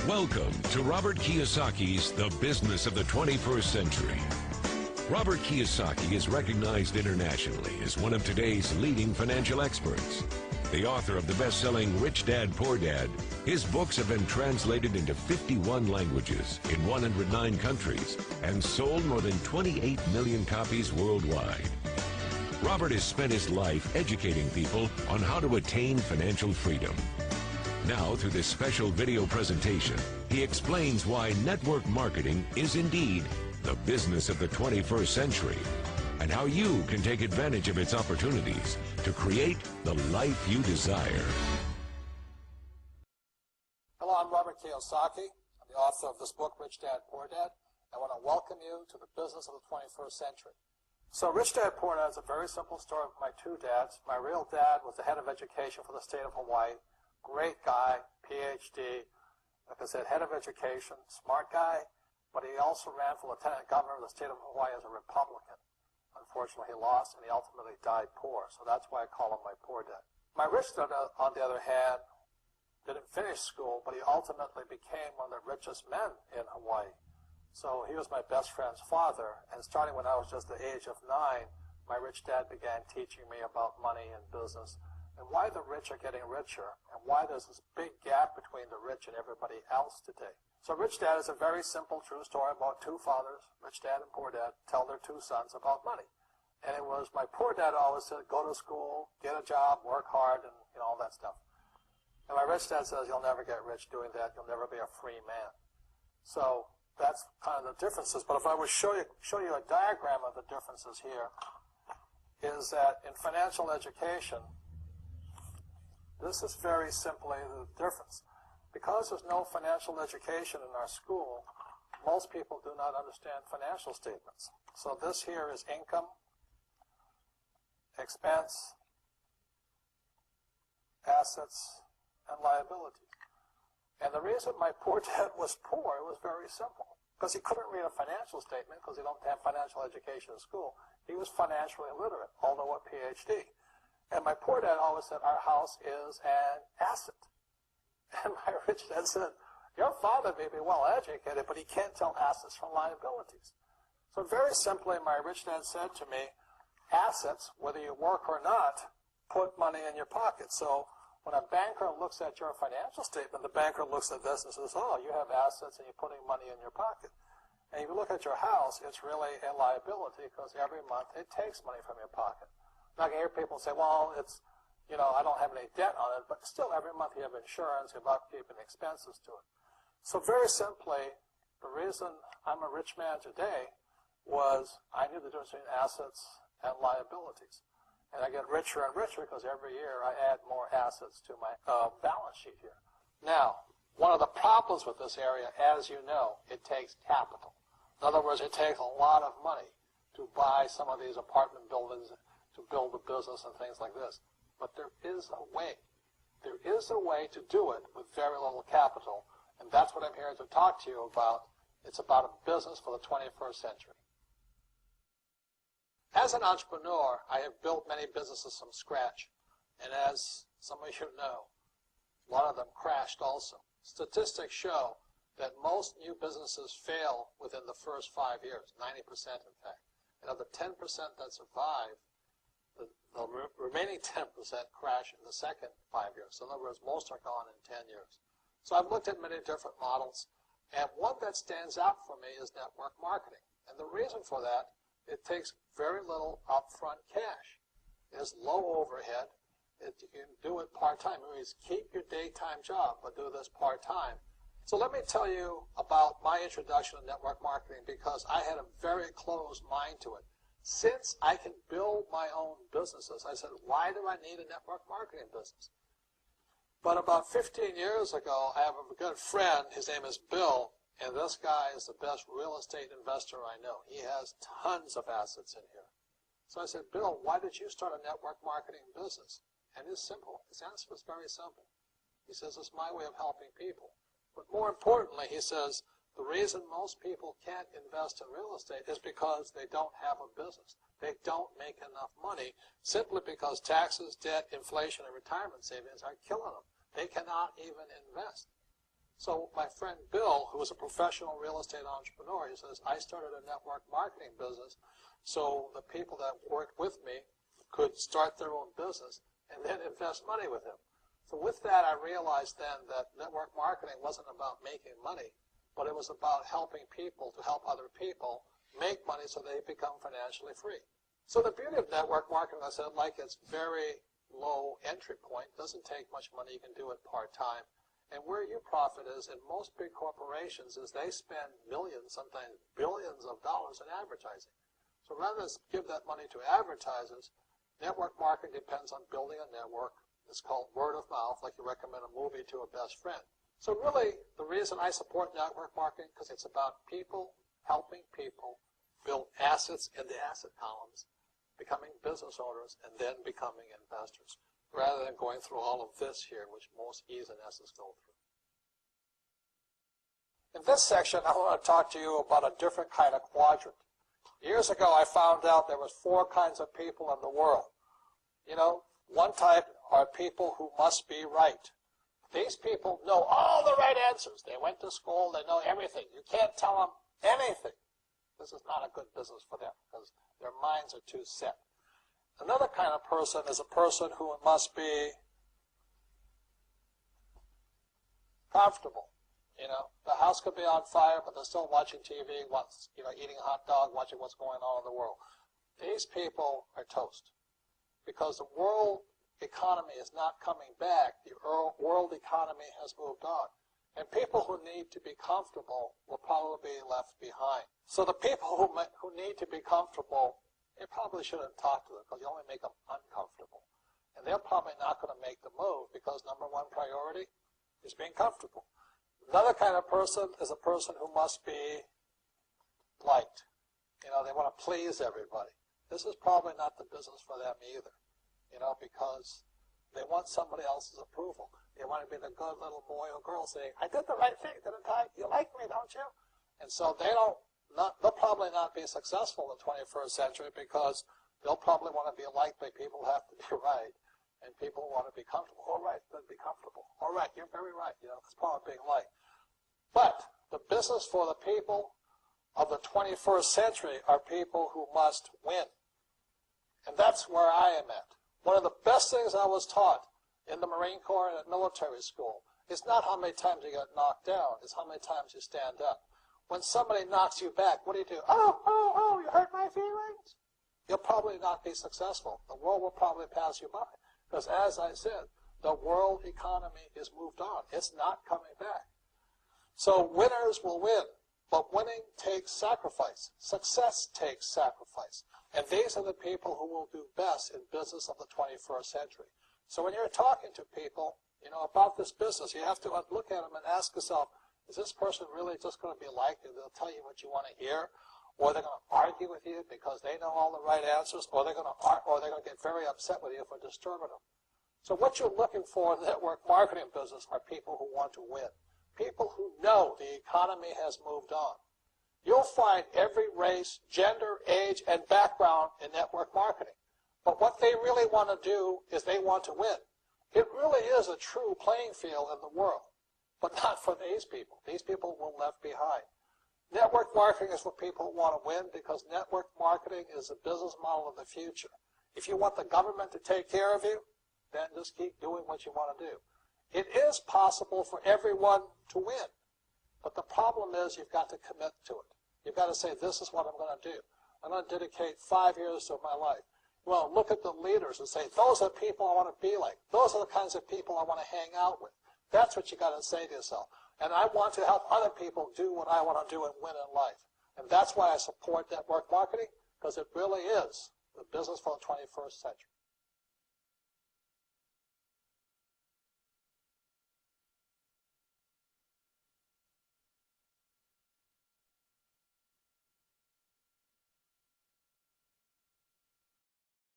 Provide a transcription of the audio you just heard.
Welcome to Robert Kiyosaki's The Business of the 21st Century. Robert Kiyosaki is recognized internationally as one of today's leading financial experts. The author of the best-selling Rich Dad, Poor Dad, his books have been translated into 51 languages in 109 countries and sold more than 28 million copies worldwide. Robert has spent his life educating people on how to attain financial freedom. Now, through this special video presentation, he explains why network marketing is indeed the business of the 21st century and how you can take advantage of its opportunities to create the life you desire. Hello, I'm Robert Kiyosaki. I'm the author of this book, Rich Dad, Poor Dad. I want to welcome you to the business of the 21st century. So Rich Dad, Poor Dad is a very simple story of my two dads. My real dad was the head of education for the state of Hawaii. Great guy, PhD, like I said, head of education, smart guy, but he also ran for lieutenant governor of the state of Hawaii as a Republican. Unfortunately, he lost, and he ultimately died poor, so that's why I call him my poor dad. My rich dad, on the other hand, didn't finish school, but he ultimately became one of the richest men in Hawaii. So he was my best friend's father, and starting when I was just the age of 9, my rich dad began teaching me about money and business, and why the rich are getting richer, and why there's this big gap between the rich and everybody else today. So Rich Dad is a very simple, true story about two fathers, Rich Dad and Poor Dad, tell their two sons about money. And it was my poor dad always said, go to school, get a job, work hard, and all that stuff. And my rich dad says, you'll never get rich doing that, you'll never be a free man. So that's kind of the differences. But if I would show you a diagram of the differences here, is that in financial education, this is very simply the difference. Because there's no financial education in our school, most people do not understand financial statements. So this here is income, expense, assets, and liability. And the reason my poor dad was poor was very simple. Because he couldn't read a financial statement because he don't have financial education in school. He was financially illiterate, although a PhD. And my poor dad always said, our house is an asset. And my rich dad said, your father may be well educated, but he can't tell assets from liabilities. So very simply, my rich dad said to me, assets, whether you work or not, put money in your pocket. So when a banker looks at your financial statement, the banker looks at this and says, oh, you have assets and you're putting money in your pocket. And if you look at your house, it's really a liability because every month it takes money from your pocket. Now, I can hear people say, well, it's, I don't have any debt on it, but still every month you have insurance, you have upkeep and expenses to it. So very simply, the reason I'm a rich man today was I knew the difference between assets and liabilities. And I get richer and richer because every year I add more assets to my balance sheet here. Now, one of the problems with this area, as you know, it takes capital. In other words, it takes a lot of money to buy some of these apartment buildings, to build a business and things like this. But there is a way. There is a way to do it with very little capital, and that's what I'm here to talk to you about. It's about a business for the 21st century. As an entrepreneur, I have built many businesses from scratch, and as some of you know, a lot of them crashed also. Statistics show that most new businesses fail within the first 5 years, 90% in fact. And of the 10% that survive, the remaining 10% crash in the second 5 years. So in other words, most are gone in 10 years. So I've looked at many different models, and one that stands out for me is network marketing. And the reason for that, it takes very little upfront cash. It is low overhead. You can do it part-time. It means keep your daytime job, but do this part-time. So let me tell you about my introduction to network marketing because I had a very closed mind to it. Since I can build my own businesses, I said, why do I need a network marketing business? But about 15 years ago, I have a good friend, his name is Bill, and this guy is the best real estate investor I know. He has tons of assets in here. So I said, Bill, why did you start a network marketing business? And it's simple. His answer was very simple. He says, it's my way of helping people. But more importantly, he says, the reason most people can't invest in real estate is because they don't have a business. They don't make enough money simply because taxes, debt, inflation, and retirement savings are killing them. They cannot even invest. So my friend Bill, who was a professional real estate entrepreneur, he says, I started a network marketing business so the people that worked with me could start their own business and then invest money with him. So with that, I realized then that network marketing wasn't about making money, but it was about helping people to help other people make money so they become financially free. So the beauty of network marketing, I said, like it's very low entry point, doesn't take much money, you can do it part-time. And where you profit is in most big corporations is they spend millions, sometimes billions of dollars in advertising. So rather than give that money to advertisers, network marketing depends on building a network. It's called word of mouth, like you recommend a movie to a best friend. So really, the reason I support network marketing, because it's about people helping people build assets in the asset columns, becoming business owners, and then becoming investors, rather than going through all of this here, which most E's and S's go through. In this section, I want to talk to you about a different kind of quadrant. Years ago, I found out there was 4 kinds of people in the world. You know, one type are people who must be right. These people know all the right answers. They went to school, they know everything. You can't tell them anything. This is not a good business for them because their minds are too set. Another kind of person is a person who must be comfortable. You know, the house could be on fire, but they're still watching TV, eating a hot dog, watching what's going on in the world. These people are toast because the world economy is not coming back. The world economy has moved on. And people who need to be comfortable will probably be left behind. So the people who need to be comfortable, you probably shouldn't talk to them because you only make them uncomfortable. And they're probably not going to make the move because number 1 priority is being comfortable. Another kind of person is a person who must be liked. You know, they want to please everybody. This is probably not the business for them either, you know, because they want somebody else's approval. They want to be the good little boy or girl saying, I did the right thing, didn't I? You like me, don't you? And so they'll probably not be successful in the 21st century because they'll probably want to be liked by people who have to be right. And people want to be comfortable. All right, then be comfortable. All right, you're very right. You know, it's part of being liked. But the business for the people of the 21st century are people who must win. And that's where I am at. One of the best things I was taught in the Marine Corps and at military school is not how many times you get knocked down, it's how many times you stand up. When somebody knocks you back, what do? Oh, you hurt my feelings. You'll probably not be successful. The world will probably pass you by. Because as I said, the world economy is moved on. It's not coming back. So winners will win, but winning takes sacrifice. Success takes sacrifice. And these are the people who will do best in business of the 21st century. So when you're talking to people, you know, about this business, you have to look at them and ask yourself, is this person really just going to be liked and they'll tell you what you want to hear? Or they're going to argue with you because they know all the right answers, or they're going to get very upset with you for disturbing them. So what you're looking for in the network marketing business are people who want to win. People who know the economy has moved on. You'll find every race, gender, age, and background in network marketing. But what they really want to do is they want to win. It really is a true playing field in the world, but not for these people. These people were left behind. Network marketing is for people who want to win because network marketing is the business model of the future. If you want the government to take care of you, then just keep doing what you want to do. It is possible for everyone to win, but the problem is you've got to commit to it. You've got to say, this is what I'm going to do. I'm going to dedicate 5 years of my life. Well, look at the leaders and say, those are the people I want to be like. Those are the kinds of people I want to hang out with. That's what you got to say to yourself. And I want to help other people do what I want to do and win in life. And that's why I support network marketing, because it really is the business for the 21st century.